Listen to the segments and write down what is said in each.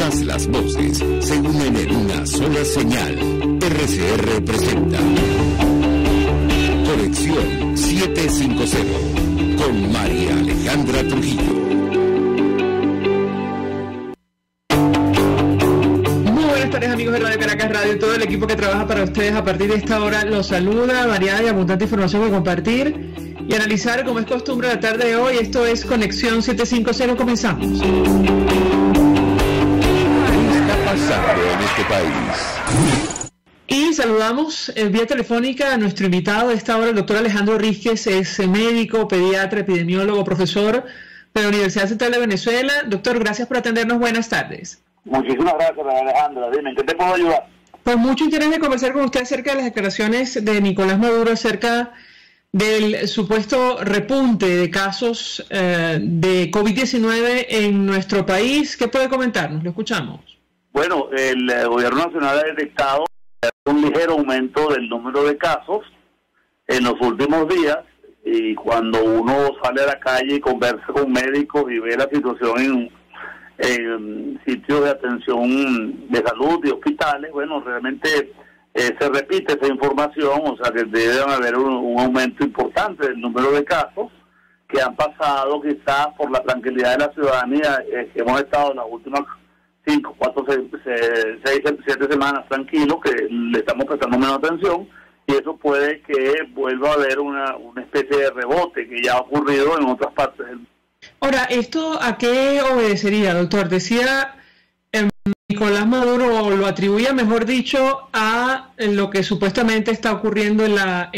Todas las voces se unen en una sola señal. RCR presenta Conexión 750 con María Alejandra Trujillo. Muy buenas tardes, amigos de Radio Caracas Radio y todo el equipo que trabaja para ustedes a partir de esta hora. Los saluda, variada y abundante información que compartir y analizar como es costumbre la tarde de hoy. Esto es Conexión 750. Comenzamos. ¿Qué está pasando en este país? Y saludamos vía telefónica a nuestro invitado de esta hora, el doctor Alejandro Rísquez. Es médico, pediatra, epidemiólogo, profesor de la Universidad Central de Venezuela. Doctor, gracias por atendernos. Buenas tardes. Muchísimas gracias, Alejandra. Dime, ¿en qué te puedo ayudar? Pues mucho interés de conversar con usted acerca de las declaraciones de Nicolás Maduro acerca del supuesto repunte de casos de COVID-19 en nuestro país. ¿Qué puede comentarnos? Lo escuchamos. Bueno, el gobierno nacional ha detectado un ligero aumento del número de casos en los últimos días, y cuando uno sale a la calle y conversa con médicos y ve la situación en sitios de atención de salud y hospitales, bueno, realmente se repite esa información, o sea que debe haber un aumento importante del número de casos que han pasado quizás por la tranquilidad de la ciudadanía, que hemos estado en las últimas 5, 4, 6, 7 semanas tranquilos, que le estamos prestando menos atención, y eso puede que vuelva a haber una especie de rebote que ya ha ocurrido en otras partes del mundo. Ahora, ¿esto a qué obedecería, doctor? Decía Nicolás Maduro, lo atribuía, mejor dicho, a lo que supuestamente está ocurriendo en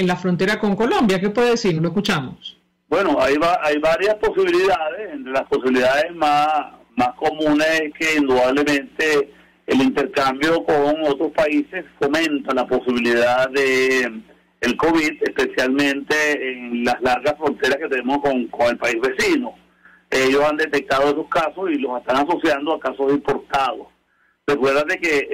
la frontera con Colombia. ¿Qué puede decir? Lo escuchamos. Bueno, hay varias posibilidades. Entre las posibilidades más comunes es que indudablemente el intercambio con otros países fomenta la posibilidad de el COVID, especialmente en las largas fronteras que tenemos con el país vecino. Ellos han detectado esos casos y los están asociando a casos importados. Recuérdate que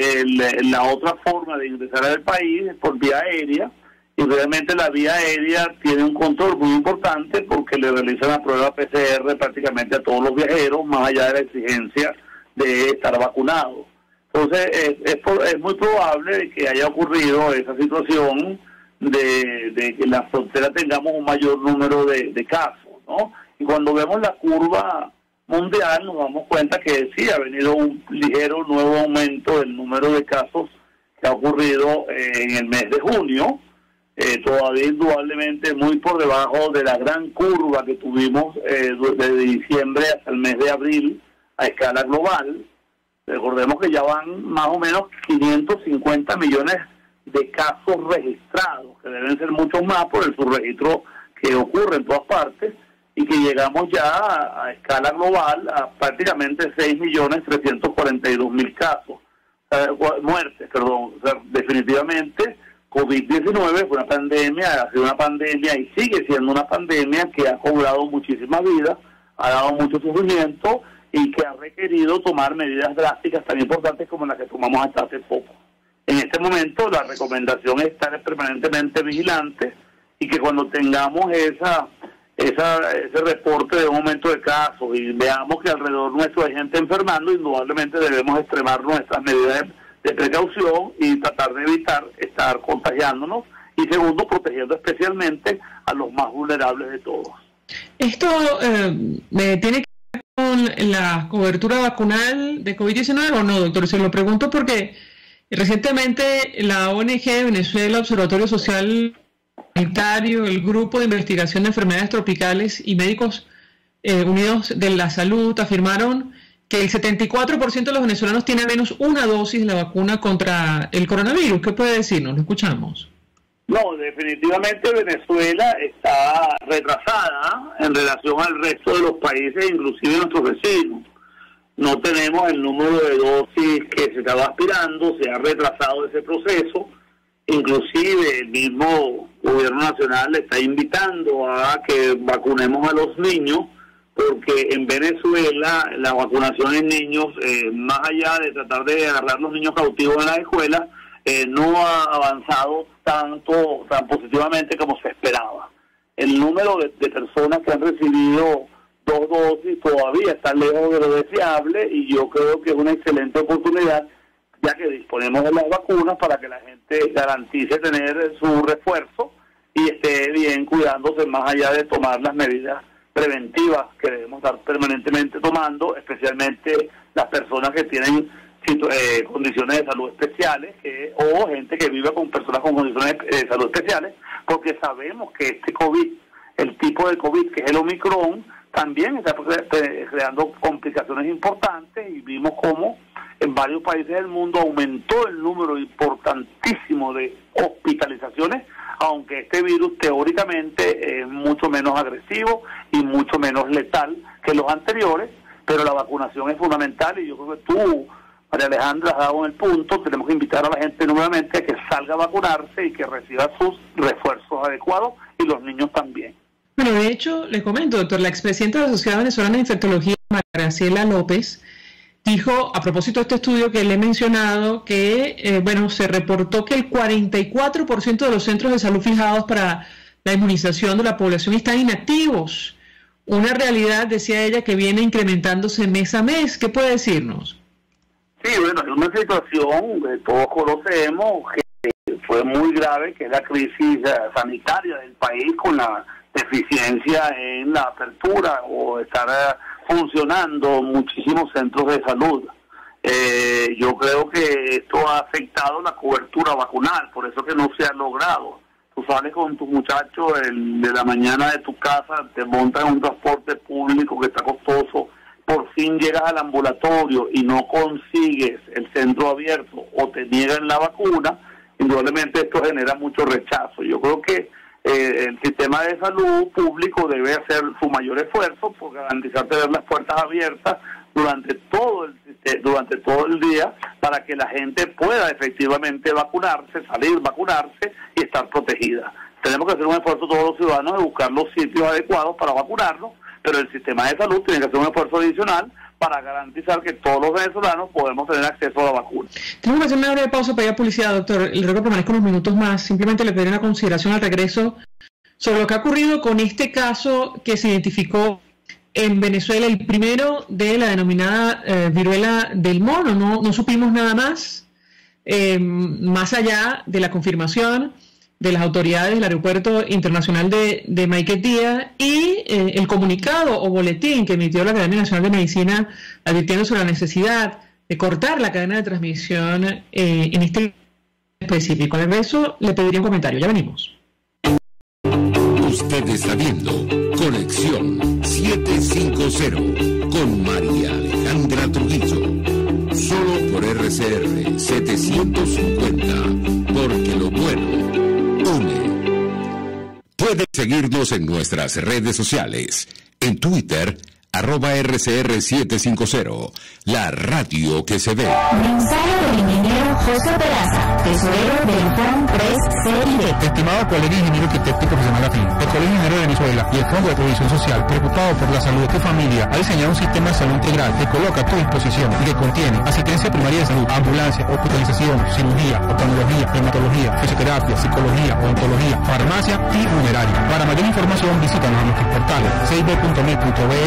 la otra forma de ingresar al país es por vía aérea, y realmente la vía aérea tiene un control muy importante porque le realizan la prueba PCR prácticamente a todos los viajeros, más allá de la exigencia de estar vacunado. Entonces es muy probable que haya ocurrido esa situación de que en la frontera tengamos un mayor número de casos, ¿no? Y cuando vemos la curva mundial nos damos cuenta que sí ha venido un ligero nuevo aumento del número de casos que ha ocurrido en el mes de junio, todavía indudablemente muy por debajo de la gran curva que tuvimos desde diciembre hasta el mes de abril a escala global. Recordemos que ya van más o menos 550 millones de casos registrados, que deben ser muchos más por el subregistro que ocurre en todas partes, y que llegamos ya a escala global a prácticamente 6.342.000 casos, muertes, perdón. O sea, definitivamente COVID-19 fue una pandemia, ha sido una pandemia y sigue siendo una pandemia que ha cobrado muchísimas vidas, ha dado mucho sufrimiento y que ha requerido tomar medidas drásticas tan importantes como las que tomamos hasta hace poco. En este momento la recomendación es estar permanentemente vigilantes, y que cuando tengamos ese reporte de un aumento de casos y veamos que alrededor nuestro hay gente enfermando, indudablemente debemos extremar nuestras medidas de precaución y tratar de evitar estar contagiándonos, y segundo, protegiendo especialmente a los más vulnerables de todos. ¿Esto tiene que ver con la cobertura vacunal de COVID-19 o no, doctor? Se lo pregunto porque recientemente la ONG Venezuela, Observatorio Social Sanitario, el Grupo de Investigación de Enfermedades Tropicales y Médicos Unidos de la Salud afirmaron que el 74% de los venezolanos tiene al menos una dosis de la vacuna contra el coronavirus. ¿Qué puede decirnos? Lo escuchamos. No, definitivamente Venezuela está retrasada en relación al resto de los países, inclusive nuestros vecinos. No tenemos el número de dosis que se estaba aspirando, se ha retrasado ese proceso. Inclusive el mismo gobierno nacional está invitando a que vacunemos a los niños, porque en Venezuela la vacunación en niños, más allá de tratar de agarrar los niños cautivos en las escuelas, no ha avanzado tan positivamente como se esperaba. El número de personas que han recibido 2 dosis todavía está lejos de lo deseable, y yo creo que es una excelente oportunidad, ya que disponemos de las vacunas, para que la gente garantice tener su refuerzo y esté bien cuidándose, más allá de tomar las medidas preventivas que debemos estar permanentemente tomando, especialmente las personas que tienen condiciones de salud especiales, o gente que vive con personas con condiciones de salud especiales, porque sabemos que este COVID, el tipo de COVID que es el Omicron, también está creando complicaciones importantes, y vimos cómo en varios países del mundo aumentó el número importantísimo de hospitalizaciones, aunque este virus teóricamente es mucho menos agresivo y mucho menos letal que los anteriores, pero la vacunación es fundamental, y yo creo que tú, María Alejandra, has dado en el punto. Tenemos que invitar a la gente nuevamente a que salga a vacunarse y que reciba sus refuerzos adecuados, y los niños también. Bueno, de hecho, le comento, doctor, la expresidenta de la Sociedad Venezolana de Infectología, María Graciela López, dijo, a propósito de este estudio que le he mencionado, que se reportó que el 44% de los centros de salud fijados para la inmunización de la población están inactivos. Una realidad, decía ella, que viene incrementándose mes a mes. ¿Qué puede decirnos? Sí, bueno, es una situación que todos conocemos, que fue muy grave, que es la crisis sanitaria del país, con la deficiencia en la apertura o estar funcionando muchísimos centros de salud. Yo creo que esto ha afectado la cobertura vacunal, por eso que no se ha logrado. Tú sales con tu muchacho de la mañana de tu casa, te montas en un transporte público que está costoso, por fin llegas al ambulatorio y no consigues el centro abierto o te niegan la vacuna, indudablemente esto genera mucho rechazo. Yo creo que el sistema de salud público debe hacer su mayor esfuerzo por garantizar tener las puertas abiertas durante todo el día, para que la gente pueda efectivamente vacunarse, salir, vacunarse y estar protegida. Tenemos que hacer un esfuerzo todos los ciudadanos de buscar los sitios adecuados para vacunarnos, pero el sistema de salud tiene que hacer un esfuerzo adicional para garantizar que todos los venezolanos podemos tener acceso a la vacuna. Tenemos que hacer una breve pausa para ir a publicidad, doctor. Le ruego que permanezca unos minutos más. Simplemente le pediré una consideración al regreso sobre lo que ha ocurrido con este caso que se identificó en Venezuela, el primero de la denominada viruela del mono. No supimos nada más, más allá de la confirmación de las autoridades del Aeropuerto Internacional de Maiquetía y el comunicado o boletín que emitió la Academia Nacional de Medicina advirtiendo sobre la necesidad de cortar la cadena de transmisión en este específico. En eso le pediría un comentario. Ya venimos. Usted está viendo Conexión 750 con María Alejandra Trujillo. Solo por RCR 750, porque lo bueno une. Puede seguirnos en nuestras redes sociales. En Twitter, @RCR750, la radio que se ve. Mensaje del ingeniero José Peraza, tesorero del FONPRES CID. Estimado Colegio Ingeniero Arquitecto Profesional Afín, el Colegio Ingeniero de Venezuela y el Fondo de Previsión Social, preocupado por la salud de tu familia, ha diseñado un sistema de salud integral que coloca a tu disposición y que contiene asistencia primaria de salud, ambulancia, hospitalización, cirugía, oftalmología, dermatología, fisioterapia, psicología, odontología, farmacia y funeraria. Para mayor información visítanos a nuestros portales cid.met.be,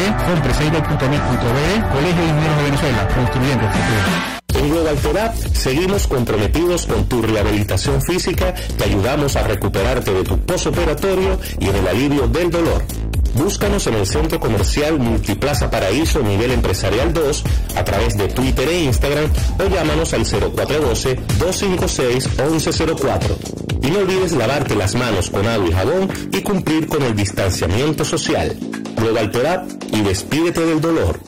Colegio de Ingenieros de Venezuela, construyendo el futuro. En Global Therap seguimos comprometidos con tu rehabilitación física, te ayudamos a recuperarte de tu postoperatorio y en el alivio del dolor. Búscanos en el Centro Comercial Multiplaza Paraíso Nivel Empresarial 2 a través de Twitter e Instagram o llámanos al 0412-256-1104. Y no olvides lavarte las manos con agua y jabón y cumplir con el distanciamiento social. Global Therap y despídete del dolor.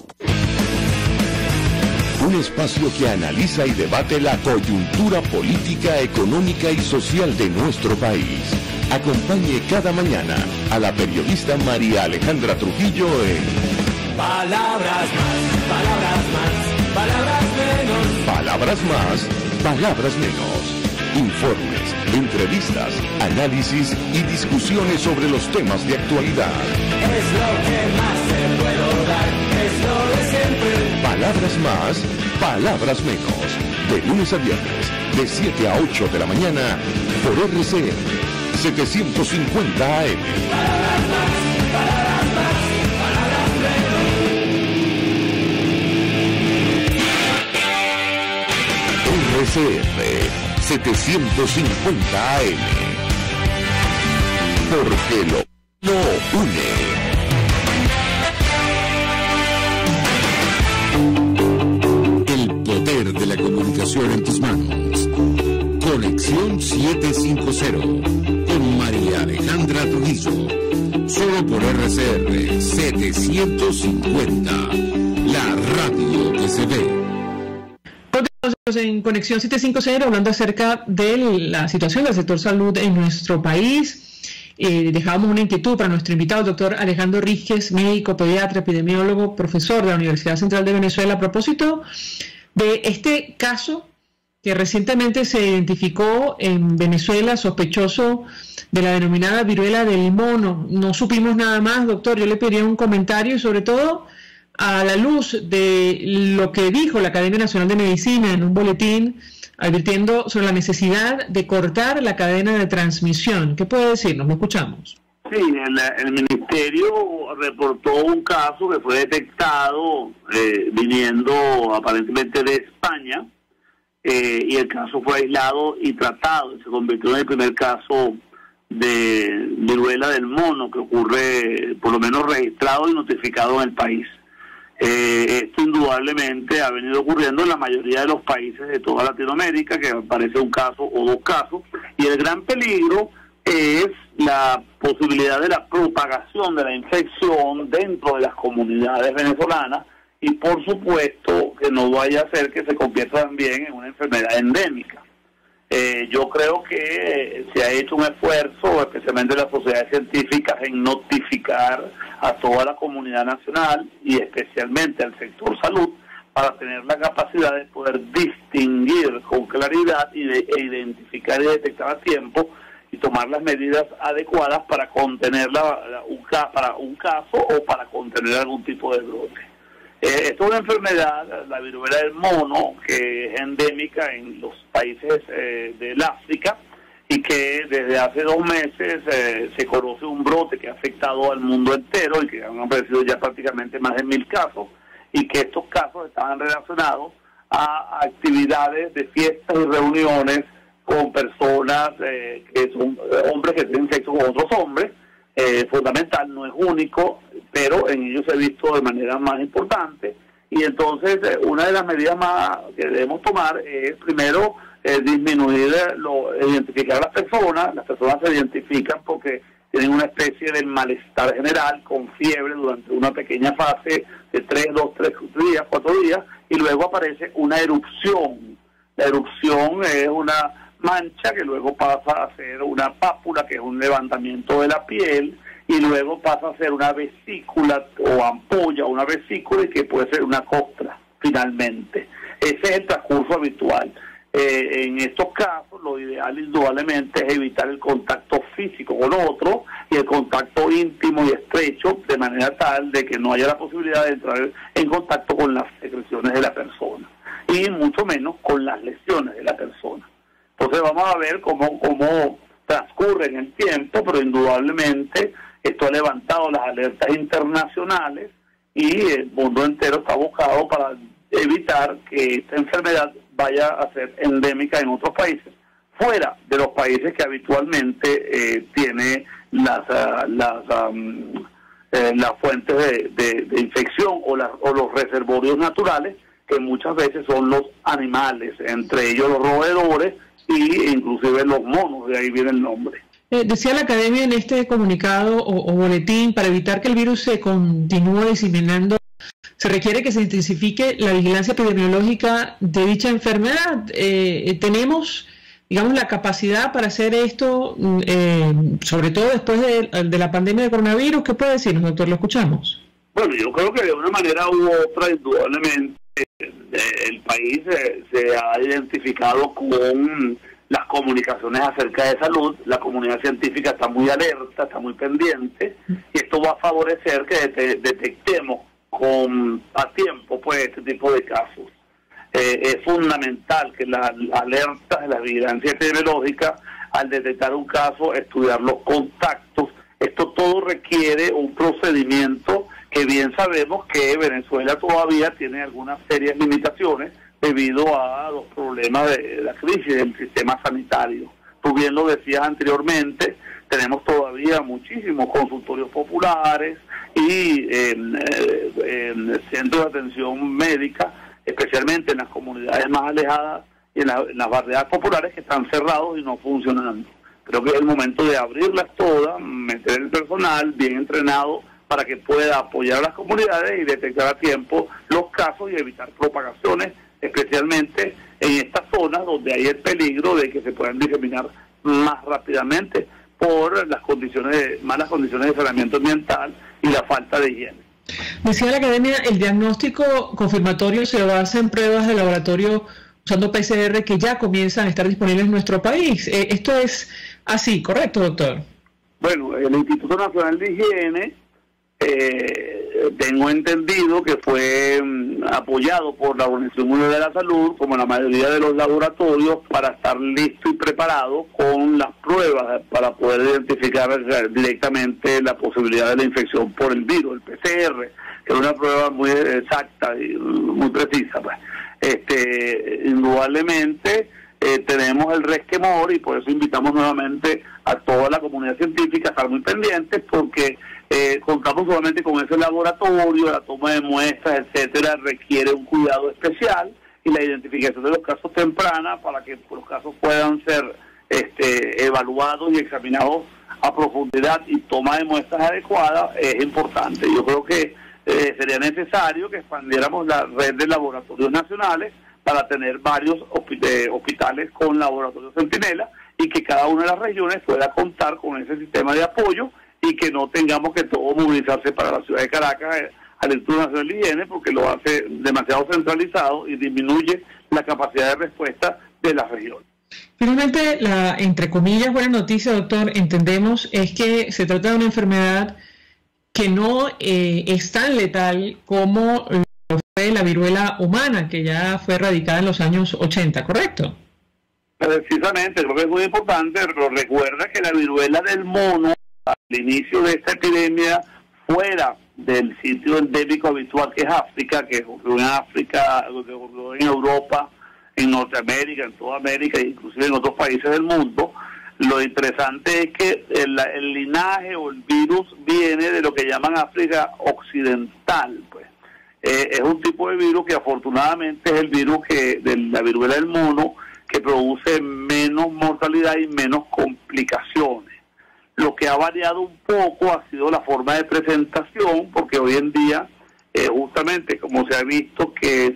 Un espacio que analiza y debate la coyuntura política, económica y social de nuestro país. Acompañe cada mañana a la periodista María Alejandra Trujillo en Palabras más, palabras más, palabras menos. Palabras más, palabras menos. Informes, entrevistas, análisis y discusiones sobre los temas de actualidad. Es lo que más se puede dar, es lo de siempre. Palabras más, palabras menos. De lunes a viernes, de 7 a 8 de la mañana, por RCR 750 AM. Palabras más, palabras más, palabras menos. RCR 750 AM. Porque lo une. El poder de la comunicación en tus manos. Conexión 750 con María Alejandra Trujillo. Solo por RCR 750. La radio que se ve. En Conexión 750 hablando acerca de la situación del sector salud en nuestro país. Dejábamos una inquietud para nuestro invitado, el doctor Alejandro Rísquez, médico, pediatra, epidemiólogo, profesor de la Universidad Central de Venezuela, a propósito de este caso que recientemente se identificó en Venezuela, sospechoso de la denominada viruela del mono. No supimos nada más, doctor. Yo le pediría un comentario y sobre todo a la luz de lo que dijo la Academia Nacional de Medicina en un boletín advirtiendo sobre la necesidad de cortar la cadena de transmisión. ¿Qué puede decirnos? Lo escuchamos. Sí, el Ministerio reportó un caso que fue detectado viniendo aparentemente de España, y el caso fue aislado y tratado. Se convirtió en el primer caso de viruela del mono que ocurre, por lo menos registrado y notificado en el país. Esto indudablemente ha venido ocurriendo en la mayoría de los países de toda Latinoamérica, que aparece un caso o dos casos, y el gran peligro es la posibilidad de la propagación de la infección dentro de las comunidades venezolanas, y por supuesto que no vaya a ser que se convierta también en una enfermedad endémica. Yo creo que se ha hecho un esfuerzo, especialmente las sociedades científicas, en notificar a toda la comunidad nacional y especialmente al sector salud para tener la capacidad de poder distinguir con claridad e identificar y detectar a tiempo y tomar las medidas adecuadas para contener un caso o para contener algún tipo de brote. Esto es una enfermedad, la viruela del mono, que es endémica en los países del África y que desde hace 2 meses se conoce un brote que ha afectado al mundo entero y que han aparecido ya prácticamente más de 1000 casos, y que estos casos estaban relacionados a actividades de fiestas y reuniones con personas que son hombres que tienen sexo con otros hombres. Fundamental, no es único, pero en ellos se ha visto de manera más importante, y entonces una de las medidas más que debemos tomar es primero disminuir, identificar a las personas se identifican porque tienen una especie de malestar general con fiebre durante una pequeña fase de 4 días, y luego aparece una erupción. La erupción es una mancha que luego pasa a ser una pápula, que es un levantamiento de la piel, y luego pasa a ser una vesícula o ampolla, una vesícula, y que puede ser una costra finalmente. Ese es el transcurso habitual. En estos casos lo ideal indudablemente es evitar el contacto físico con otro y el contacto íntimo y estrecho, de manera tal de que no haya la posibilidad de entrar en contacto con las secreciones de la persona y mucho menos con las lesiones de la persona. Entonces vamos a ver cómo transcurre en el tiempo, pero indudablemente esto ha levantado las alertas internacionales y el mundo entero está abocado para evitar que esta enfermedad vaya a ser endémica en otros países, fuera de los países que habitualmente tiene las fuentes de infección o los reservorios naturales, que muchas veces son los animales, entre ellos los roedores y inclusive los monos, de ahí viene el nombre. Decía la Academia en este comunicado o boletín, para evitar que el virus se continúe diseminando, se requiere que se intensifique la vigilancia epidemiológica de dicha enfermedad. Tenemos, digamos, la capacidad para hacer esto, sobre todo después de la pandemia de coronavirus. ¿Qué puede decirnos, doctor? Lo escuchamos. Bueno, yo creo que de una manera u otra, indudablemente, el país se ha identificado con las comunicaciones acerca de salud. La comunidad científica está muy alerta, está muy pendiente, y esto va a favorecer que detectemos a tiempo pues este tipo de casos. Es fundamental que las alertas de la vigilancia epidemiológica, al detectar un caso, estudiar los contactos. Esto todo requiere un procedimiento que bien sabemos que Venezuela todavía tiene algunas serias limitaciones debido a los problemas de la crisis del sistema sanitario. Tú bien lo decías anteriormente, tenemos todavía muchísimos consultorios populares y centros de atención médica, especialmente en las comunidades más alejadas y en las barriadas populares que están cerrados y no funcionando. Creo que es el momento de abrirlas todas, meter el personal bien entrenado para que pueda apoyar a las comunidades y detectar a tiempo los casos y evitar propagaciones, especialmente en estas zonas donde hay el peligro de que se puedan diseminar más rápidamente por las malas condiciones de saneamiento ambiental y la falta de higiene. Decía la academia, el diagnóstico confirmatorio se basa en pruebas de laboratorio usando PCR que ya comienzan a estar disponibles en nuestro país. Esto es así, ¿correcto, doctor? Bueno, el Instituto Nacional de Higiene, tengo entendido que fue apoyado por la Organización Mundial de la Salud, como la mayoría de los laboratorios, para estar listo y preparado con las pruebas para poder identificar directamente la posibilidad de la infección por el virus, el PCR, que es una prueba muy exacta y muy precisa. Pues. Indudablemente tenemos el resquemor y por eso invitamos nuevamente a toda la comunidad científica a estar muy pendientes, porque contamos solamente con ese laboratorio, la toma de muestras, etcétera, requiere un cuidado especial y la identificación de los casos temprana para que los casos puedan ser evaluados y examinados a profundidad y toma de muestras adecuada es importante. Yo creo que sería necesario que expandiéramos la red de laboratorios nacionales para tener varios hospitales con laboratorios Centinela y que cada una de las regiones pueda contar con ese sistema de apoyo y que no tengamos que todo movilizarse para la ciudad de Caracas al Instituto Nacional de Higiene, porque lo hace demasiado centralizado y disminuye la capacidad de respuesta de las regiones. Finalmente, la, entre comillas, buena noticia, doctor, entendemos, es que se trata de una enfermedad que no es tan letal como lo fue la viruela humana, que ya fue erradicada en los años 80, ¿correcto? Precisamente, creo que es muy importante, pero recuerda que la viruela del mono, al inicio de esta epidemia, fuera del sitio endémico habitual que es África, que ocurrió en África, que ocurrió en Europa, en Norteamérica, en toda América, inclusive en otros países del mundo. Lo interesante es que el linaje o el virus viene de lo que llaman África Occidental, pues. Es un tipo de virus que afortunadamente es el virus de la viruela del mono, que produce menos mortalidad y menos complicaciones. Lo que ha variado un poco ha sido la forma de presentación, porque hoy en día, justamente como se ha visto que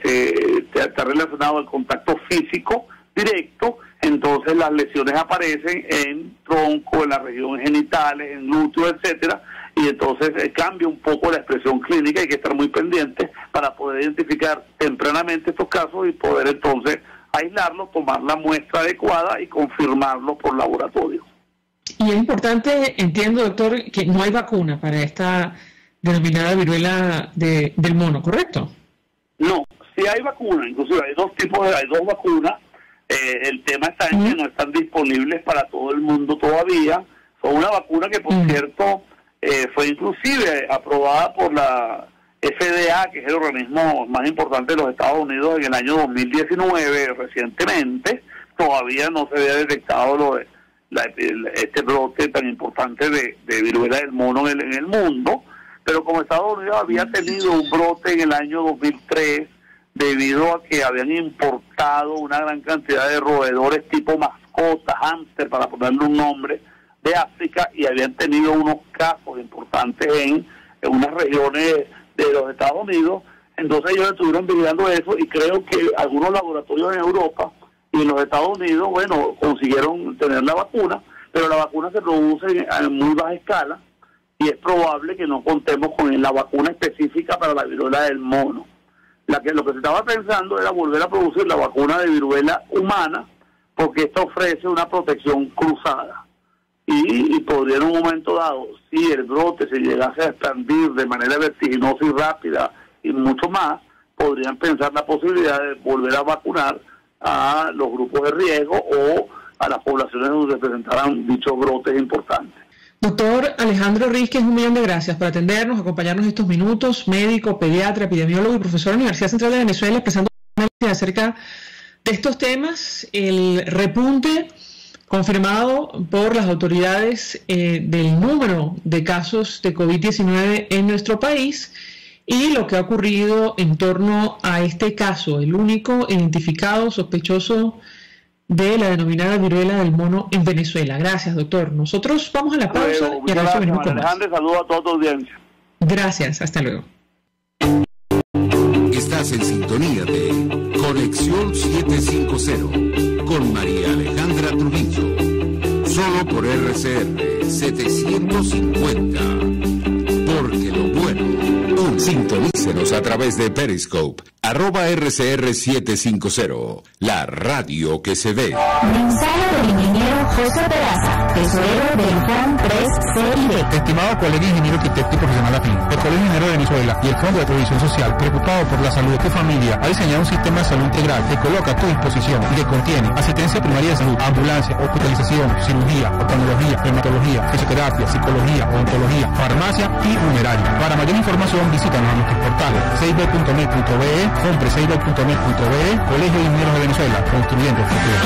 está relacionado al contacto físico directo, entonces las lesiones aparecen en tronco, en las regiones genitales, en glúteos, etcétera, y entonces cambia un poco la expresión clínica. Hay que estar muy pendientes para poder identificar tempranamente estos casos y poder entonces aislarlos, tomar la muestra adecuada y confirmarlo por laboratorio. Y es importante, entiendo, doctor, que no hay vacuna para esta denominada viruela del mono, ¿correcto? No, sí hay vacuna, inclusive hay dos vacunas. El tema está en que no están disponibles para todo el mundo todavía. Son una vacuna que, por cierto, fue inclusive aprobada por la FDA, que es el organismo más importante de los Estados Unidos, en el año 2019, recientemente. Todavía no se había detectado este brote tan importante de viruela del mono en el mundo, pero como Estados Unidos había tenido un brote en el año 2003 debido a que habían importado una gran cantidad de roedores tipo mascotas, hámster, para ponerle un nombre, de África, y habían tenido unos casos importantes en unas regiones de los Estados Unidos. Entonces ellos estuvieron vigilando eso y creo que algunos laboratorios en Europa y en los Estados Unidos, bueno, consiguieron tener la vacuna, pero la vacuna se produce en muy baja escala y es probable que no contemos con la vacuna específica para la viruela del mono. Lo que se estaba pensando era volver a producir la vacuna de viruela humana, porque esta ofrece una protección cruzada. Y podría en un momento dado, si el brote se llegase a expandir de manera vertiginosa y rápida y mucho más, podrían pensar la posibilidad de volver a vacunar a los grupos de riesgo o a las poblaciones donde se presentaran dichos brotes importantes. Doctor Alejandro Rizquez, 1.000.000 de gracias por atendernos, acompañarnos estos minutos, médico, pediatra, epidemiólogo y profesor de la Universidad Central de Venezuela, expresando acerca de estos temas, el repunte confirmado por las autoridades del número de casos de COVID-19 en nuestro país y lo que ha ocurrido en torno a este caso, el único identificado sospechoso de la denominada viruela del mono en Venezuela. Gracias, doctor. Nosotros vamos a la pausa y a gracias, venimos con más. Alejandro, saludos a toda tu audiencia. Gracias, hasta luego. Estás en sintonía de Conexión 750 con María Alejandra Trujillo. Solo por RCR 750. Porque lo bueno. Sintonícenos a través de Periscope, @RCR750, la radio que se ve. Mensaje del ingeniero José Peraza, tesorero del FON 3CID. Estimado colega ingeniero arquitecto y profesional afín, el Colegio Ingeniero de Venezuela y el Fondo de Previsión Social, preocupado por la salud de tu familia, ha diseñado un sistema de salud integral que coloca a tu disposición y que contiene asistencia primaria de salud, ambulancia, hospitalización, cirugía, oftalmología, dermatología, fisioterapia, psicología, odontología, farmacia y funeraria. Para mayor información, visítanos a nuestros portales 6b.net.be, compre6b.net.be, Colegio de Ingenieros de Venezuela, construyendo el futuro.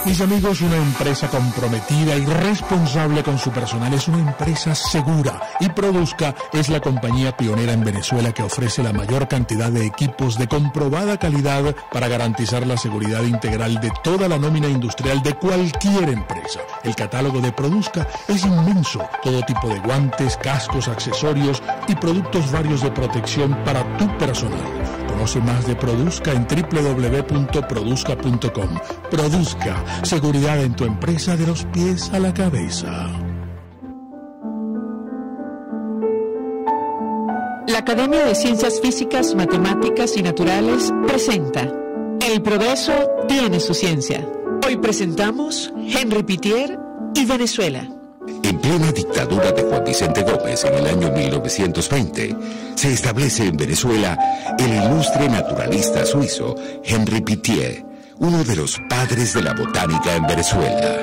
Mis amigos, una empresa comprometida y responsable con su personal es una empresa segura, y Produzca es la compañía pionera en Venezuela que ofrece la mayor cantidad de equipos de comprobada calidad para garantizar la seguridad integral de toda la nómina industrial de cualquier empresa. El catálogo de Produzca es inmenso, todo tipo de guantes, cascos, accesorios y productos varios de protección para tu personal. Conoce más de Produzca en www.produzca.com. Produzca, seguridad en tu empresa de los pies a la cabeza. La Academia de Ciencias Físicas, Matemáticas y Naturales presenta El progreso tiene su ciencia. Hoy presentamos Henry Pittier y Venezuela. En plena dictadura de Juan Vicente Gómez en el año 1920, se establece en Venezuela el ilustre naturalista suizo Henry Pittier, uno de los padres de la botánica en Venezuela.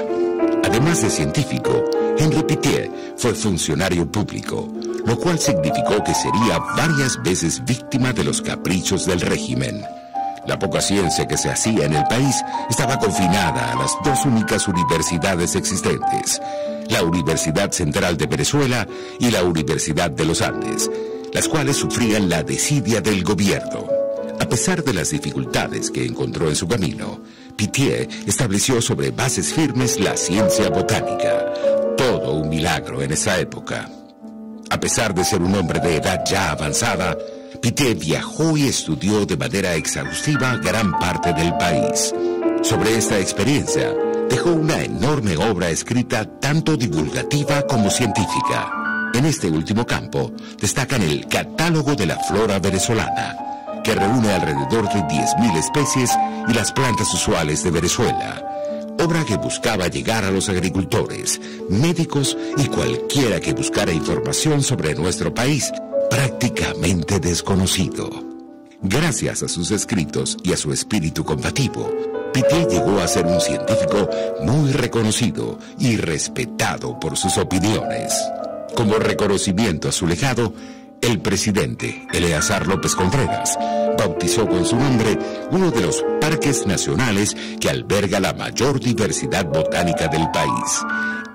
Además de científico, Henry Pittier fue funcionario público, lo cual significó que sería varias veces víctima de los caprichos del régimen. La poca ciencia que se hacía en el país estaba confinada a las dos únicas universidades existentes, la Universidad Central de Venezuela y la Universidad de los Andes, las cuales sufrían la desidia del gobierno. A pesar de las dificultades que encontró en su camino, Pittier estableció sobre bases firmes la ciencia botánica, todo un milagro en esa época. A pesar de ser un hombre de edad ya avanzada, Pittier viajó y estudió de manera exhaustiva gran parte del país. Sobre esta experiencia, dejó una enorme obra escrita tanto divulgativa como científica. En este último campo destacan el Catálogo de la Flora Venezolana, que reúne alrededor de 10.000 especies y las plantas usuales de Venezuela, obra que buscaba llegar a los agricultores, médicos y cualquiera que buscara información sobre nuestro país, prácticamente desconocido. Gracias a sus escritos y a su espíritu combativo, Pittier llegó a ser un científico muy reconocido y respetado por sus opiniones. Como reconocimiento a su legado, el presidente Eleazar López Contreras bautizó con su nombre uno de los parques nacionales que alberga la mayor diversidad botánica del país,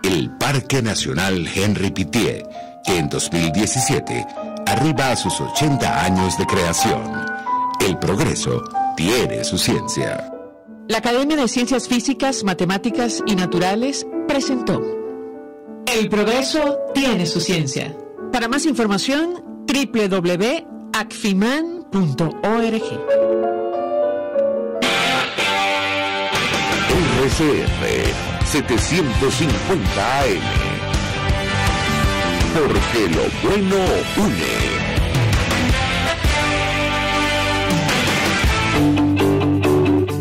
el Parque Nacional Henry Pittier, que en 2017 arriba a sus 80 años de creación. El progreso tiene su ciencia. La Academia de Ciencias Físicas, Matemáticas y Naturales presentó El progreso tiene su ciencia. Para más información, www.acfiman.org. RCR 750 AM. Porque lo bueno une.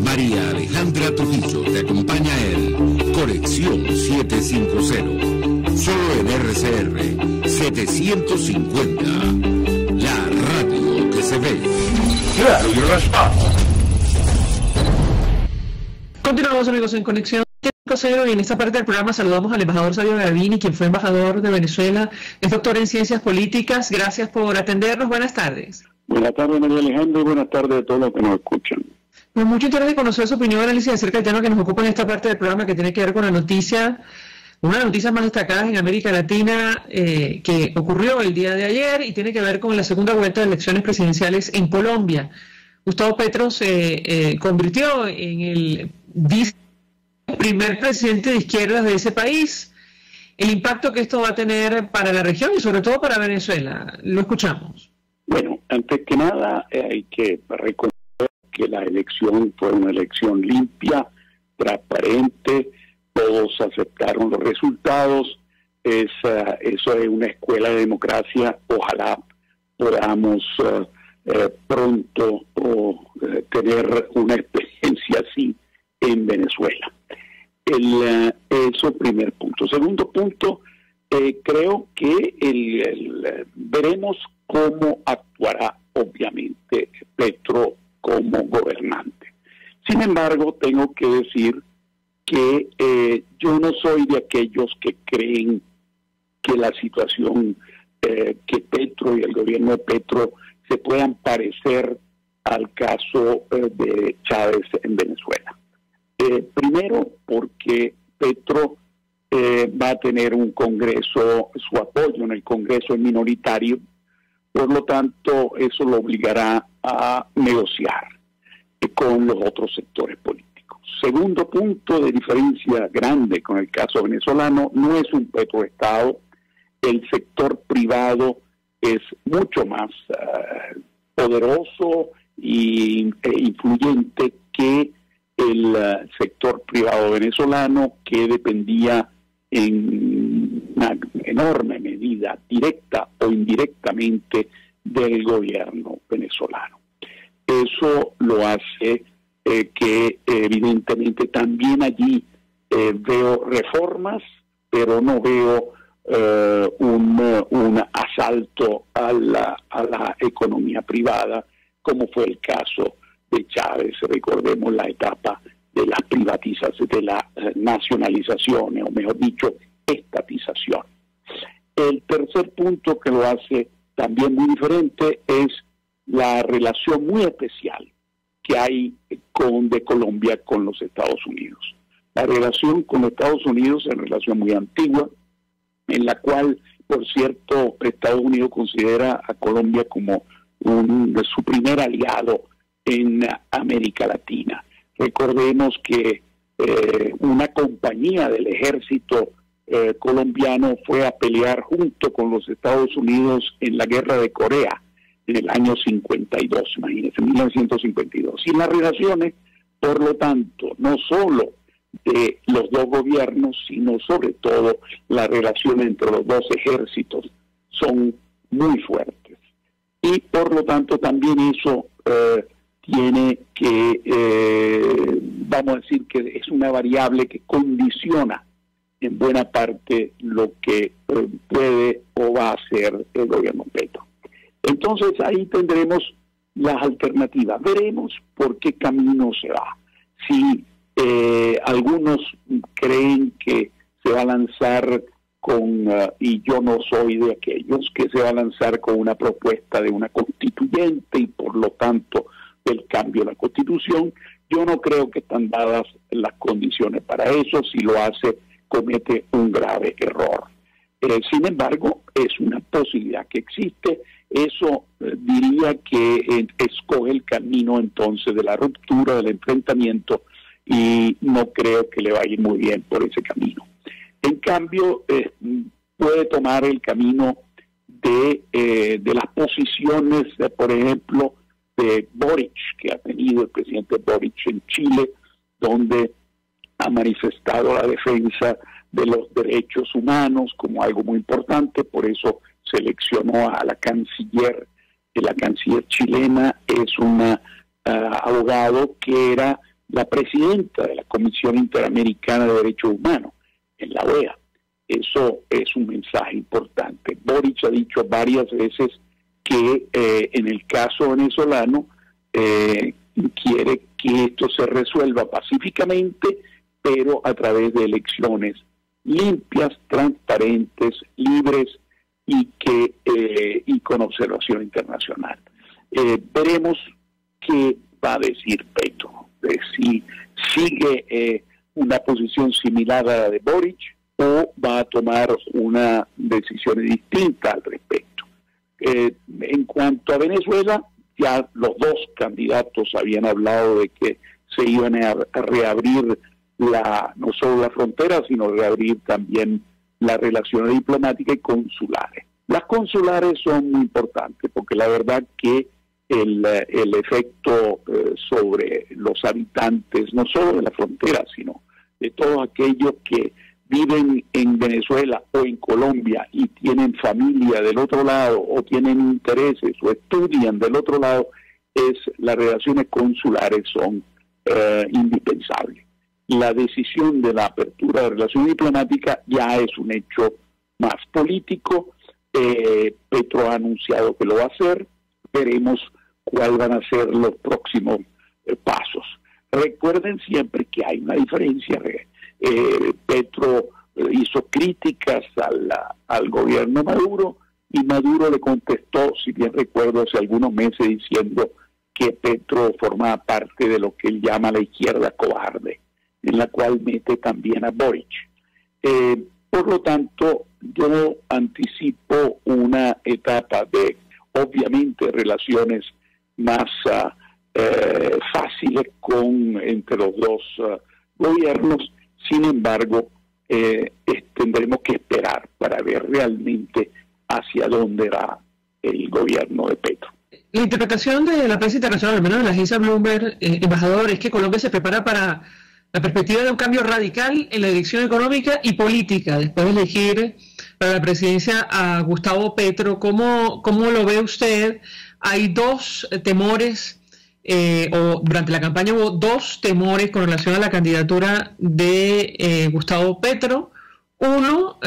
María Alejandra Trujillo te acompaña en Conexión 750. Solo en RCR 750. La radio que se ve. Claro y raspado. Continuamos, amigos, en Conexión 750 y en esta parte del programa saludamos al embajador Sabio Gavini, quien fue embajador de Venezuela, es doctor en Ciencias Políticas. Gracias por atendernos. Buenas tardes. Buenas tardes, María Alejandra, y buenas tardes a todos los que nos escuchan. Pues mucho interés de conocer su opinión, Alicia, acerca del tema que nos ocupa en esta parte del programa, que tiene que ver con la noticia, una de las noticias más destacadas en América Latina que ocurrió el día de ayer y tiene que ver con la segunda vuelta de elecciones presidenciales en Colombia. Gustavo Petro se convirtió en el primer presidente de izquierdas de ese país. El impacto que esto va a tener para la región y sobre todo para Venezuela. Lo escuchamos. Bueno, antes que nada hay que reconocer que la elección fue una elección limpia, transparente, todos aceptaron los resultados. Eso es una escuela de democracia. Ojalá podamos pronto tener una experiencia así en Venezuela. Eso primer punto. Segundo punto, creo que veremos cómo actuará obviamente Petro como gobernante. Sin embargo, tengo que decir que yo no soy de aquellos que creen que la situación que Petro y el gobierno de Petro se puedan parecer al caso de Chávez en Venezuela. Primero, porque Petro va a tener un Congreso, su apoyo en el Congreso es minoritario, por lo tanto eso lo obligará a negociar con los otros sectores políticos. Segundo punto de diferencia grande con el caso venezolano, no es un petroestado, el sector privado es mucho más poderoso e influyente que el sector privado venezolano, que dependía en una enorme medida, directa o indirectamente, del gobierno venezolano. Eso lo hace que evidentemente también allí veo reformas, pero no veo un asalto a la economía privada, como fue el caso de Chávez. Recordemos la etapa de las privatizaciones, de las nacionalizaciones, o mejor dicho, estatización. El tercer punto que lo hace también muy diferente es la relación muy especial que hay de Colombia con los Estados Unidos. La relación con los Estados Unidos es una relación muy antigua, en la cual, por cierto, Estados Unidos considera a Colombia como su primer aliado en América Latina. Recordemos que una compañía del ejército colombiano fue a pelear junto con los Estados Unidos en la guerra de Corea en el año 52, imagínense, 1952. Y las relaciones, por lo tanto, no solo de los dos gobiernos, sino sobre todo la relación entre los dos ejércitos son muy fuertes. Y por lo tanto también eso tiene que, vamos a decir que es una variable que condiciona en buena parte lo que puede o va a hacer el gobierno Petro. Entonces ahí tendremos las alternativas. Veremos por qué camino se va. Si algunos creen que se va a lanzar con, y yo no soy de aquellos, que se va a lanzar con una propuesta de una constituyente y por lo tanto el cambio de la Constitución, yo no creo que están dadas las condiciones para eso. Si lo hace, comete un grave error. Sin embargo, es una posibilidad que existe. Eso diría que escoge el camino entonces de la ruptura, del enfrentamiento, y no creo que le vaya a ir muy bien por ese camino. En cambio, puede tomar el camino de las posiciones, por ejemplo, de Boric, que ha tenido el presidente Boric en Chile, donde ha manifestado la defensa de los derechos humanos como algo muy importante. Por eso seleccionó a la canciller chilena, es una abogado que era la presidenta de la Comisión Interamericana de Derechos Humanos en la OEA. Eso es un mensaje importante. Boric ha dicho varias veces que en el caso venezolano quiere que esto se resuelva pacíficamente, pero a través de elecciones limpias, transparentes, libres y con observación internacional. Veremos qué va a decir Petro. si sigue una posición similar a la de Boric o va a tomar una decisión distinta al respecto. En cuanto a Venezuela, ya los dos candidatos habían hablado de que se iban a reabrir no solo la frontera, sino reabrir también las relaciones diplomáticas y consulares. Las consulares son muy importantes porque la verdad que el efecto sobre los habitantes, no solo de la frontera, sino de todos aquellos que viven en Venezuela o en Colombia y tienen familia del otro lado o tienen intereses o estudian del otro lado, las relaciones consulares son indispensables. La decisión de la apertura de relaciones diplomáticas ya es un hecho más político. Petro ha anunciado que lo va a hacer. Veremos cuáles van a ser los próximos pasos. Recuerden siempre que hay una diferencia. Petro hizo críticas al gobierno Maduro y Maduro le contestó, si bien recuerdo, hace algunos meses diciendo que Petro formaba parte de lo que él llama la izquierda cobarde, en la cual mete también a Boric. Por lo tanto, yo anticipo una etapa de, obviamente, relaciones más fáciles entre los dos gobiernos. Sin embargo, tendremos que esperar para ver realmente hacia dónde va el gobierno de Petro. La interpretación de la prensa internacional, al menos de la agencia Bloomberg, embajador, es que Colombia se prepara para la perspectiva de un cambio radical en la dirección económica y política, después de elegir para la presidencia a Gustavo Petro. ¿Cómo lo ve usted? Hay dos temores, o durante la campaña hubo dos temores con relación a la candidatura de Gustavo Petro. Uno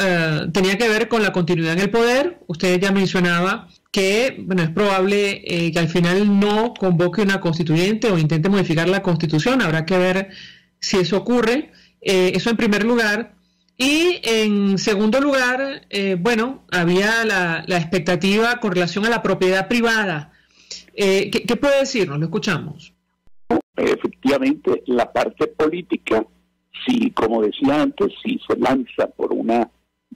tenía que ver con la continuidad en el poder. Usted ya mencionaba que es probable que al final no convoque una constituyente o intente modificar la Constitución. Habrá que ver si eso ocurre. Eso en primer lugar. Y en segundo lugar, había la expectativa con relación a la propiedad privada. ¿Qué puede decirnos? Lo escuchamos. Efectivamente, la parte política, sí, como decía antes, si se lanza por un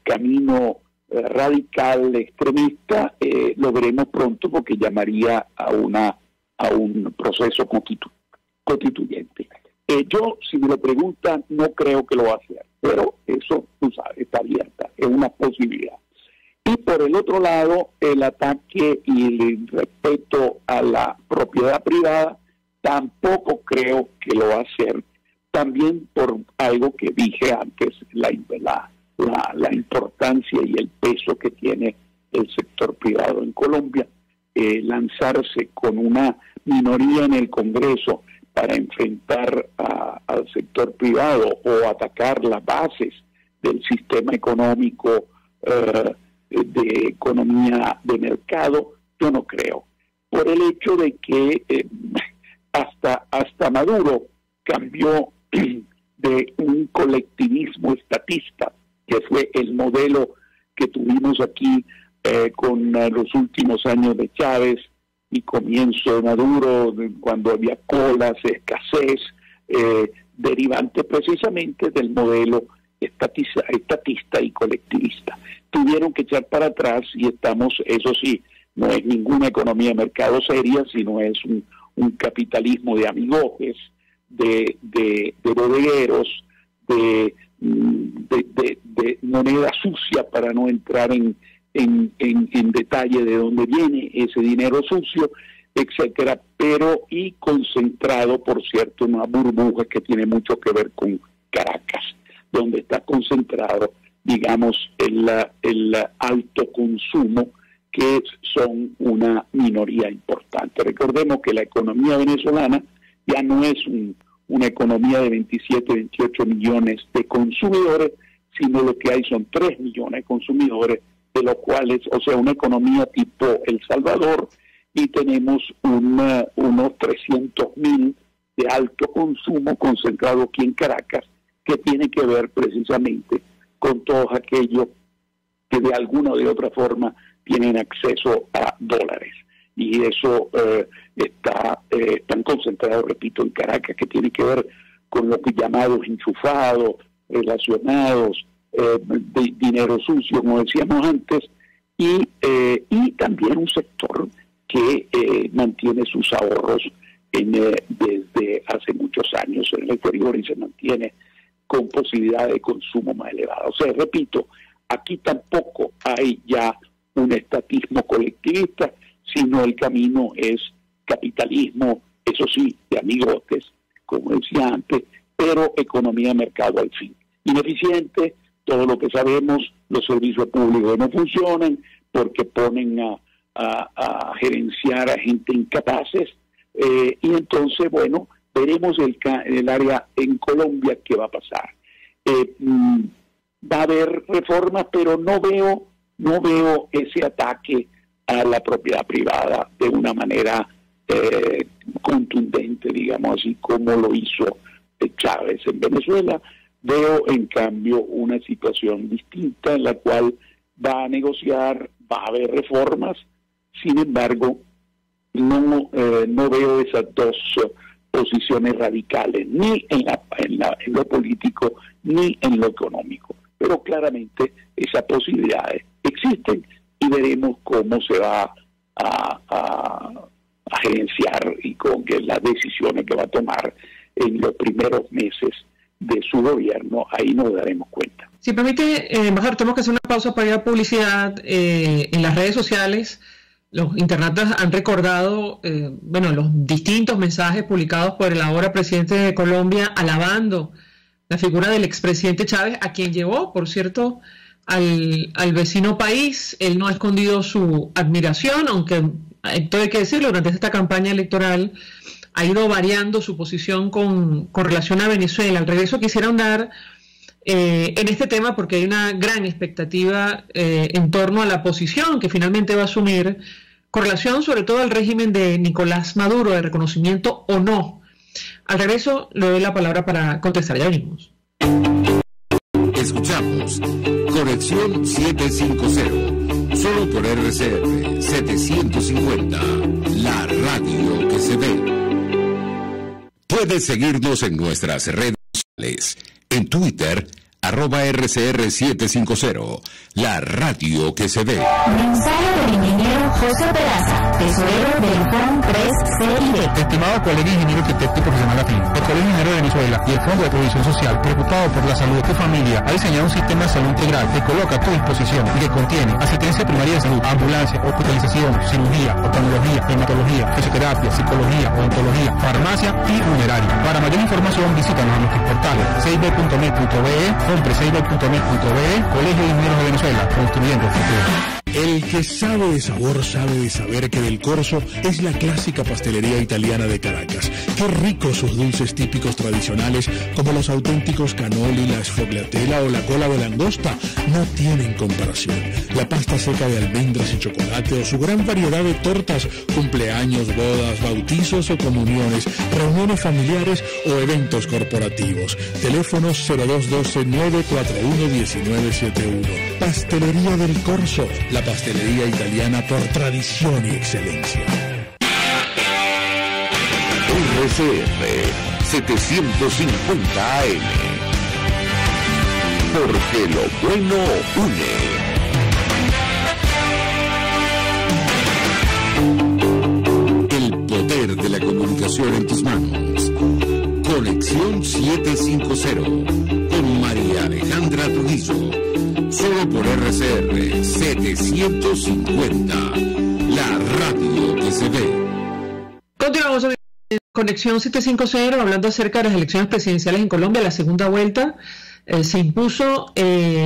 camino radical, extremista, lo veremos pronto porque llamaría a un proceso constituyente. Yo, si me lo preguntan, no creo que lo va a hacer, pero eso, tú sabes, está abierta, es una posibilidad. Y por el otro lado, el ataque y el respeto a la propiedad privada, tampoco creo que lo va a hacer, también por algo que dije antes, la importancia y el peso que tiene el sector privado en Colombia. Lanzarse con una minoría en el Congreso para enfrentar al sector privado o atacar las bases del sistema económico, de economía de mercado, yo no creo. Por el hecho de que hasta Maduro cambió de un colectivismo estatista, que fue el modelo que tuvimos aquí con los últimos años de Chávez y comienzo de Maduro, cuando había colas, escasez, derivante precisamente del modelo estatista y colectivista. Tuvieron que echar para atrás y estamos, eso sí, no es ninguna economía de mercado seria, sino es un capitalismo de amigojes, de bodegueros, de moneda sucia, para no entrar en detalle de dónde viene ese dinero sucio, etcétera, pero y concentrado, por cierto, en una burbuja que tiene mucho que ver con Caracas, donde está concentrado, digamos, el alto consumo, que son una minoría importante. Recordemos que la economía venezolana ya no es una economía de 27, 28 millones de consumidores, sino lo que hay son 3 millones de consumidores, de los cuales, o sea, una economía tipo El Salvador, y tenemos unos 300.000 de alto consumo concentrado aquí en Caracas, que tiene que ver precisamente con todos aquellos que de alguna o de otra forma tienen acceso a dólares. y eso están concentrados, repito, en Caracas, que tiene que ver con los llamados enchufados, relacionados, dinero sucio, como decíamos antes, y también un sector que mantiene sus ahorros desde hace muchos años en el exterior y se mantiene con posibilidad de consumo más elevada. O sea, repito, aquí tampoco hay ya un estatismo colectivista, sino el camino es capitalismo, eso sí, de amigotes, como decía antes, pero economía de mercado al fin. Ineficiente, todo lo que sabemos, los servicios públicos no funcionan porque ponen a gerenciar a gente incapaces, y entonces, bueno, veremos el área en Colombia qué va a pasar. Va a haber reformas, pero no veo ese ataque a la propiedad privada de una manera contundente, digamos así, como lo hizo Chávez en Venezuela. Veo, en cambio, una situación distinta en la cual va a negociar, va a haber reformas. Sin embargo, no veo esas dos posiciones radicales, ni en lo político, ni en lo económico. Pero claramente esas posibilidades existen y veremos cómo se va a gerenciar y con las decisiones que va a tomar en los primeros meses de su gobierno. Ahí nos daremos cuenta. Si permite, embajador, tenemos que hacer una pausa para ir a publicidad. En las redes sociales, los internautas han recordado los distintos mensajes publicados por el ahora presidente de Colombia alabando la figura del expresidente Chávez, a quien llevó, por cierto, al vecino país. Él no ha escondido su admiración, aunque todo hay que decirlo, durante esta campaña electoral ha ido variando su posición con relación a Venezuela. Al regreso quisiera ahondar en este tema porque hay una gran expectativa en torno a la posición que finalmente va a asumir con relación sobre todo al régimen de Nicolás Maduro, de reconocimiento o no. Al regreso le doy la palabra para contestar. Ya venimos. Escuchamos Conexión 750, solo por RCR 750, la radio que se ve. Puedes seguirnos en nuestras redes sociales, en Twitter, @RCR750, la radio que se ve. Mensaje del ingeniero José Peraza, tesorero del FON 3CID. Estimado colega ingeniero arquitecto y profesional afín, el Colegio Ingeniero de Venezuela y el Fondo de Previsión Social, preocupado por la salud de tu familia, ha diseñado un sistema de salud integral que coloca a tu disposición y que contiene asistencia primaria de salud, ambulancia, hospitalización, cirugía, oftalmología, hematología, fisioterapia, psicología, odontología, farmacia y funeraria. Para mayor información, visítanos a nuestros portales cib.net.be, compreseiber.net.be, Colegio de Ingenieros de Venezuela, construyendo el futuro. El que sabe de sabor sabe de saber que Del Corso es la clásica pastelería italiana de Caracas. Qué ricos sus dulces típicos tradicionales, como los auténticos cannoli, la sfogliatella o la cola de langosta, no tienen comparación. La pasta seca de almendras y chocolate o su gran variedad de tortas, cumpleaños, bodas, bautizos o comuniones, reuniones familiares o eventos corporativos. Teléfonos 0212-941-1971. Pastelería Del Corso, la pastelería italiana por tradición y excelencia. RCR 750 AM, porque lo bueno une. El poder de la comunicación en tus manos. Conexión 750 con María Alejandra Trujillo. Solo por RCR 750, la radio que se ve. Continuamos en Conexión 750 hablando acerca de las elecciones presidenciales en Colombia. La segunda vuelta se impuso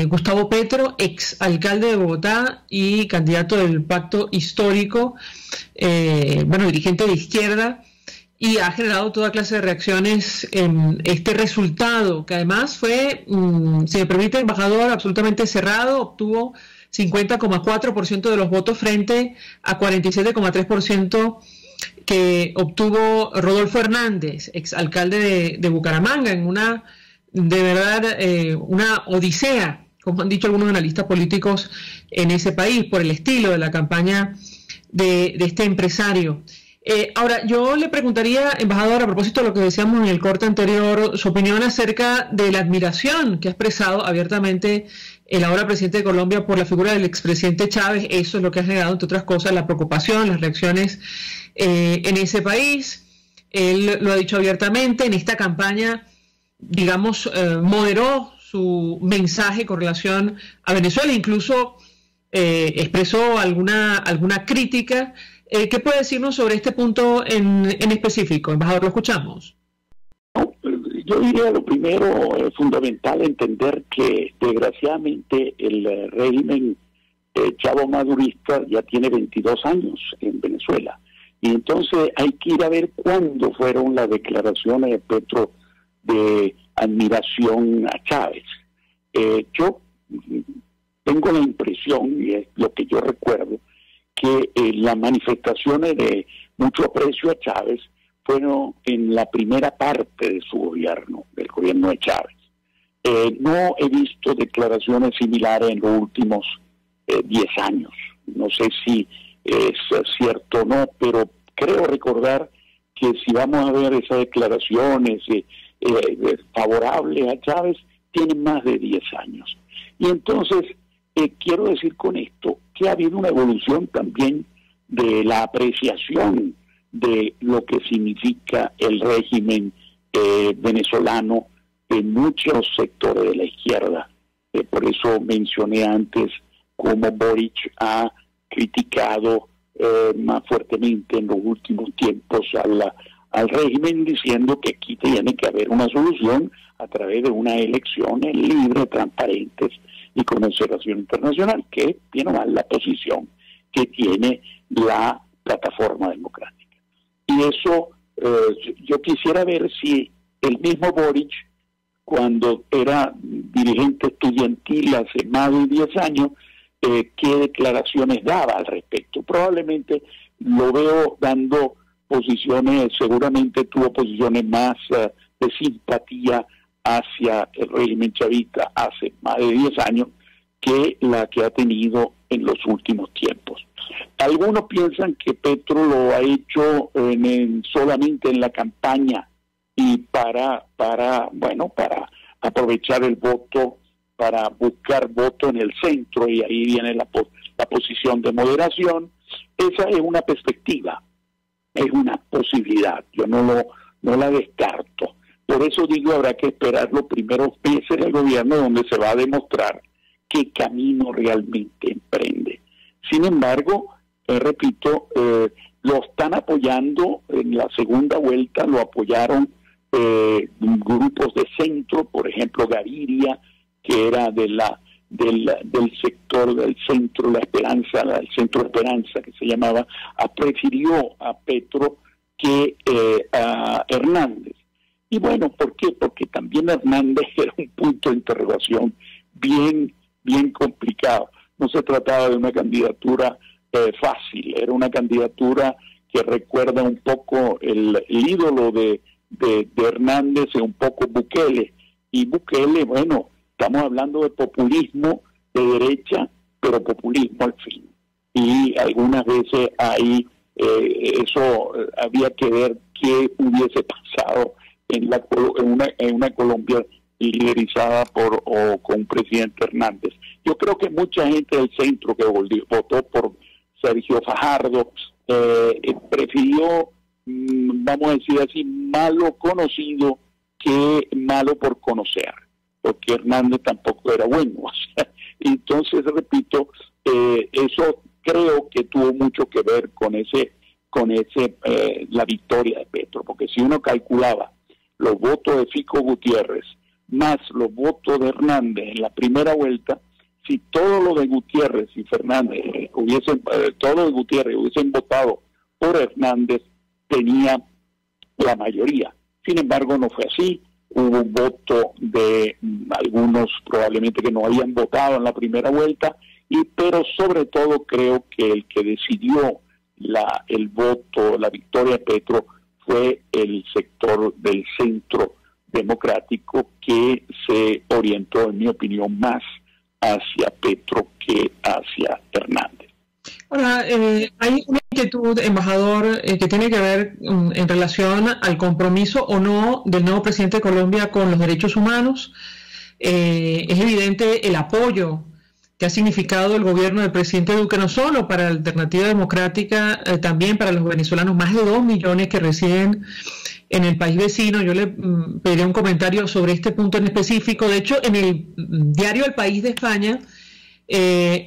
Gustavo Petro, ex alcalde de Bogotá y candidato del Pacto Histórico, dirigente de izquierda, y ha generado toda clase de reacciones en este resultado, que además fue, si me permite, embajador, absolutamente cerrado. Obtuvo 50,4% de los votos frente a 47,3% que obtuvo Rodolfo Hernández, exalcalde de Bucaramanga, en una odisea, como han dicho algunos analistas políticos en ese país, por el estilo de la campaña de este empresario. Ahora, yo le preguntaría, embajador, a propósito de lo que decíamos en el corte anterior, su opinión acerca de la admiración que ha expresado abiertamente el ahora presidente de Colombia por la figura del expresidente Chávez. Eso es lo que ha generado, entre otras cosas, la preocupación, las reacciones en ese país. Él lo ha dicho abiertamente. En esta campaña, digamos, moderó su mensaje con relación a Venezuela, incluso expresó alguna crítica. ¿Qué puede decirnos sobre este punto en específico? Embajador, lo escuchamos. Yo diría lo primero, es fundamental entender que desgraciadamente el régimen chavo madurista ya tiene 22 años en Venezuela. Y entonces hay que ir a ver cuándo fueron las declaraciones de Petro de admiración a Chávez. Yo tengo la impresión, y es lo que yo recuerdo, que las manifestaciones de mucho aprecio a Chávez fueron en la primera parte de su gobierno, del gobierno de Chávez. No he visto declaraciones similares en los últimos 10 años. No sé si es cierto o no, pero creo recordar que si vamos a ver esas declaraciones favorables a Chávez, tienen más de 10 años. Y entonces, quiero decir con esto que ha habido una evolución también de la apreciación de lo que significa el régimen venezolano en muchos sectores de la izquierda. Por eso mencioné antes cómo Boric ha criticado más fuertemente en los últimos tiempos al régimen, diciendo que aquí tiene que haber una solución a través de unas elecciones libres, transparentes y con observación internacional, que tiene más la posición que tiene la plataforma democrática. Y eso, yo quisiera ver si el mismo Boric, cuando era dirigente estudiantil hace más de 10 años, qué declaraciones daba al respecto. Probablemente lo veo dando posiciones, seguramente tuvo posiciones más de simpatía hacia el régimen chavista hace más de 10 años que la que ha tenido en los últimos tiempos. Algunos piensan que Petro lo ha hecho solamente en la campaña y para aprovechar el voto, para buscar voto en el centro, y ahí viene la posición de moderación. Esa es una perspectiva, es una posibilidad, yo no la descarto. Por eso digo, habrá que esperar los primeros meses del gobierno, donde se va a demostrar qué camino realmente emprende. Sin embargo, repito, lo están apoyando en la segunda vuelta, lo apoyaron grupos de centro, por ejemplo Gaviria, que era del sector del centro La Esperanza, el Centro Esperanza que se llamaba, prefirió a Petro que a Hernández. Y bueno, ¿por qué? Porque también Hernández era un punto de interrogación bien complicado. No se trataba de una candidatura fácil, era una candidatura que recuerda un poco el ídolo de Hernández, un poco Bukele. Y Bukele, bueno, estamos hablando de populismo de derecha, pero populismo al fin. Y algunas veces ahí eso había que ver qué hubiese pasado en una Colombia liderizada con presidente Hernández. Yo creo que mucha gente del centro que votó por Sergio Fajardo prefirió, vamos a decir así, malo conocido que malo por conocer, porque Hernández tampoco era bueno. O sea, entonces, repito, eso creo que tuvo mucho que ver con la victoria de Petro, porque si uno calculaba los votos de Fico Gutiérrez más los votos de Hernández en la primera vuelta, si todos los de Gutiérrez y Fernández todos los de Gutiérrez hubiesen votado por Hernández, tenía la mayoría. Sin embargo, no fue así. Hubo un voto de algunos probablemente que no habían votado en la primera vuelta, pero sobre todo creo que el que decidió el voto, la victoria de Petro, fue el sector del centro democrático, que se orientó, en mi opinión, más hacia Petro que hacia Hernández. Ahora, hay una inquietud, embajador, que tiene que ver en relación al compromiso o no del nuevo presidente de Colombia con los derechos humanos. Es evidente el apoyo que ha significado el gobierno del presidente Duque, no solo para la Alternativa Democrática, también para los venezolanos, más de 2 millones que residen en el país vecino. Yo le pediré un comentario sobre este punto en específico. De hecho, en el diario El País de España,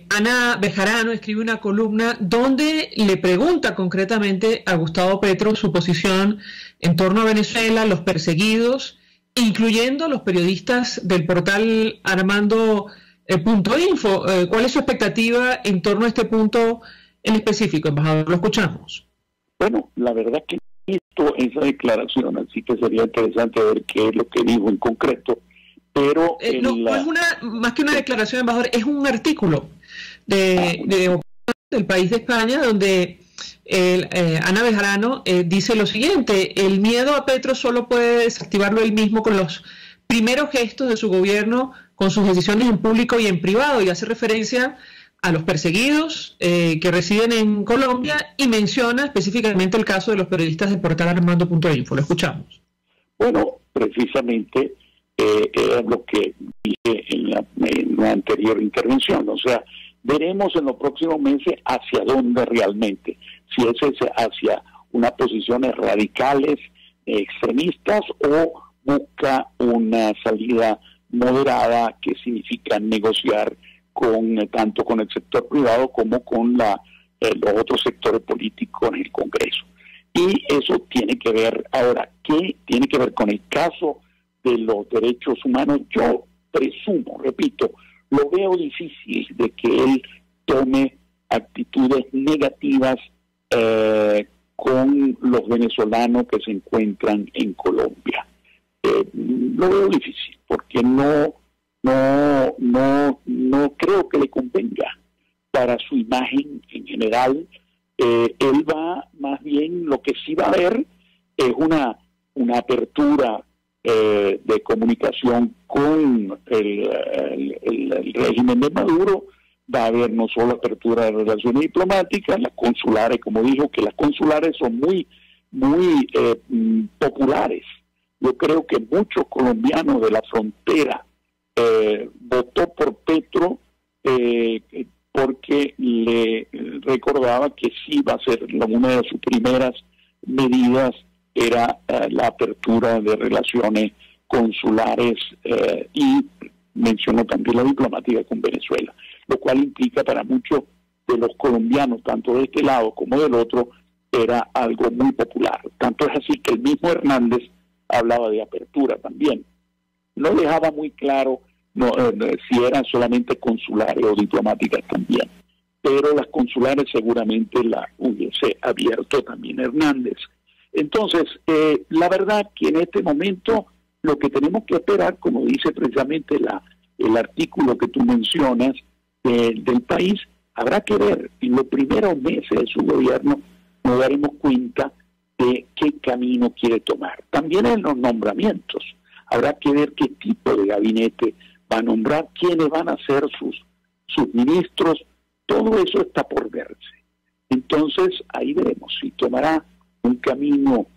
Ana Bejarano escribe una columna donde le pregunta concretamente a Gustavo Petro su posición en torno a Venezuela, los perseguidos, incluyendo los periodistas del portal Armando.info. ¿Cuál es su expectativa en torno a este punto en específico, embajador? Lo escuchamos. Bueno, la verdad que visto esa declaración, así que sería interesante ver qué es lo que dijo en concreto, pero no es más que una declaración, embajador, es un artículo del País de España donde Ana Bejarano dice lo siguiente: el miedo a Petro solo puede desactivarlo él mismo con los primeros gestos de su gobierno, con sus decisiones en público y en privado, y hace referencia a los perseguidos que residen en Colombia y menciona específicamente el caso de los periodistas del portal Armando.info. Lo escuchamos. Bueno, precisamente era lo que dije en la anterior intervención. O sea, veremos en los próximos meses hacia dónde realmente, si es hacia unas posiciones radicales, extremistas, o busca una salida moderada, que significa negociar tanto con el sector privado como con los otros sectores políticos en el Congreso. Y eso tiene que ver, ahora, ¿qué tiene que ver con el caso de los derechos humanos? Yo presumo, repito, lo veo difícil de que él tome actitudes negativas con los venezolanos que se encuentran en Colombia. Lo veo difícil, porque no creo que le convenga para su imagen en general. Él va, más bien, lo que sí va a haber es una apertura de comunicación con el régimen de Maduro. Va a haber no solo apertura de relaciones diplomáticas, las consulares, como dijo, que las consulares son muy populares. Yo creo que muchos colombianos de la frontera votó por Petro porque le recordaba que sí va a ser una de sus primeras medidas era la apertura de relaciones consulares y mencionó también la diplomática con Venezuela, lo cual implica para muchos de los colombianos, tanto de este lado como del otro, era algo muy popular. Tanto es así que el mismo Hernández hablaba de apertura también. No dejaba muy claro si eran solamente consulares o diplomáticas también, pero las consulares seguramente la hubiese abierto también Hernández. Entonces, la verdad que en este momento lo que tenemos que esperar, como dice precisamente el artículo que tú mencionas del País, habrá que ver en los primeros meses de su gobierno, nos daremos cuenta de qué camino quiere tomar. También en los nombramientos, habrá que ver qué tipo de gabinete va a nombrar, quiénes van a ser sus ministros. Todo eso está por verse. Entonces, ahí veremos si tomará un camino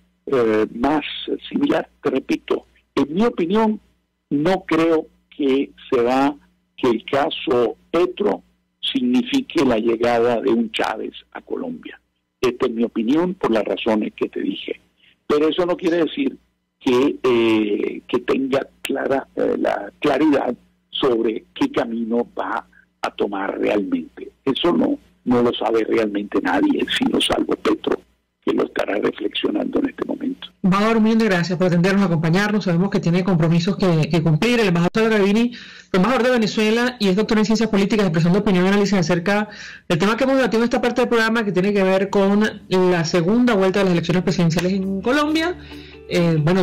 más similar. Te repito, en mi opinión, no creo que el caso Petro signifique la llegada de un Chávez a Colombia. Esta es mi opinión por las razones que te dije. Pero eso no quiere decir que tenga la claridad sobre qué camino va a tomar realmente. Eso no lo sabe realmente nadie, sino salvo Petro, que lo estará reflexionando en este momento. Embajador, mil gracias por atendernos, acompañarnos. Sabemos que tiene compromisos que cumplir. El embajador Gavini, embajador de Venezuela y es doctor en Ciencias Políticas, expresando opinión y análisis acerca del tema que hemos debatido en esta parte del programa, que tiene que ver con la segunda vuelta de las elecciones presidenciales en Colombia,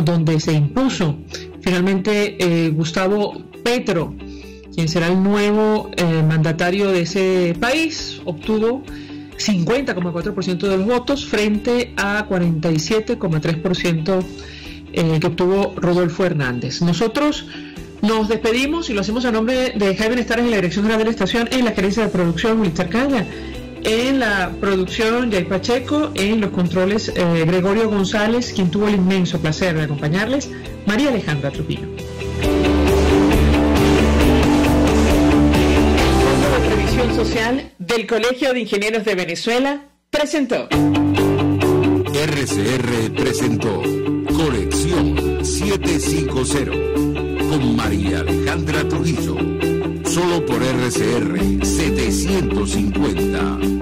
donde se impuso finalmente Gustavo Petro, quien será el nuevo mandatario de ese país. Obtuvo 50,4% de los votos frente a 47,3% que obtuvo Rodolfo Hernández. Nosotros nos despedimos y lo hacemos a nombre de Jaime Estares en la dirección general de la estación, en la gerencia de producción Wilster Caña, En la producción, Jay Pacheco. En los controles, Gregorio González, quien tuvo el inmenso placer de acompañarles, María Alejandra Trujillo. Fondo de Previsión Social del Colegio de Ingenieros de Venezuela presentó. RCR presentó Conexión 750 con María Alejandra Trujillo. Solo por RCR 750.